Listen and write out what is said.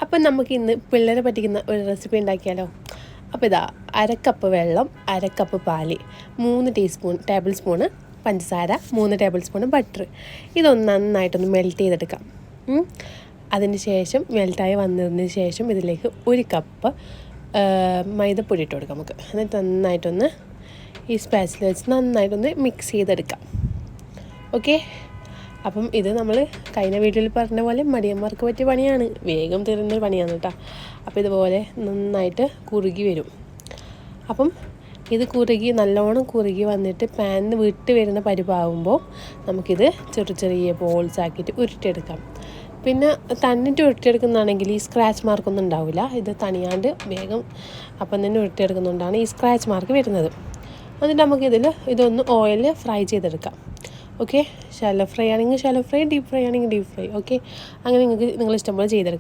അപ്പം നമുക്കിന്ന് പിള്ളേരെ പറ്റിക്കുന്ന ഒരു റെസിപ്പി ഉണ്ടാക്കിയാലോ. അപ്പോൾ ഇതാ 1/2 കപ്പ് വെള്ളം, 1/2 കപ്പ് പാല്, 3 ടേബിൾ സ്പൂണ് പഞ്ചസാര, 3 ടേബിൾ സ്പൂണ് ബട്ടർ. ഇതൊന്ന് നന്നായിട്ടൊന്ന് മെൽറ്റ് ചെയ്തെടുക്കാം. അതിന് ശേഷം മെൽറ്റായി വന്നതിന് ശേഷം ഇതിലേക്ക് 1 കപ്പ് മൈദപ്പൊടി ഇട്ട് കൊടുക്കാം നമുക്ക്. എന്നിട്ട് നന്നായിട്ടൊന്ന് ഈ സ്പാച്ചിൽ വെച്ച് നന്നായിട്ടൊന്ന് മിക്സ് ചെയ്തെടുക്കാം. ഓക്കെ, അപ്പം ഇത് നമ്മൾ കഴിഞ്ഞ വീട്ടിൽ പറഞ്ഞ പോലെ മടിയന്മാർക്ക് പറ്റിയ പണിയാണ്, വേഗം തീരുന്നൊരു പണിയാണ് കേട്ടോ. അപ്പോൾ ഇതുപോലെ നന്നായിട്ട് കുറുകി വരും. അപ്പം ഇത് നല്ലോണം കുറുകി വന്നിട്ട് പാനിന് വിട്ട് വരുന്ന പരിവാകുമ്പോൾ നമുക്കിത് ചെറിയ ബോൾസ് ആക്കിയിട്ട് ഉരുട്ടിയെടുക്കാം. പിന്നെ തന്നിട്ട് ഉരുട്ടിയെടുക്കുന്നതാണെങ്കിൽ ഈ സ്ക്രാച്ച് മാർക്കൊന്നും ഉണ്ടാവില്ല. ഇത് തണിയാണ്ട് വേഗം അപ്പം തന്നെ ഉരുട്ടിയെടുക്കുന്നതുകൊണ്ടാണ് ഈ സ്ക്രാച്ച് മാർക്ക് വരുന്നത്. എന്നിട്ട് നമുക്കിതിൽ ഇതൊന്ന് ഓയിലിൽ ഫ്രൈ ചെയ്തെടുക്കാം. ഓക്കെ, ഷാലോ ഫ്രൈ ആണെങ്കിൽ ഷാലോ ഫ്രൈ, ഡീപ്പ് ഫ്രൈ ആണെങ്കിൽ ഡീപ്പ് ഫ്രൈ. ഓക്കെ, അങ്ങനെ നിങ്ങൾ ഇഷ്ടംപോലെ ചെയ്തെടുക്കാം.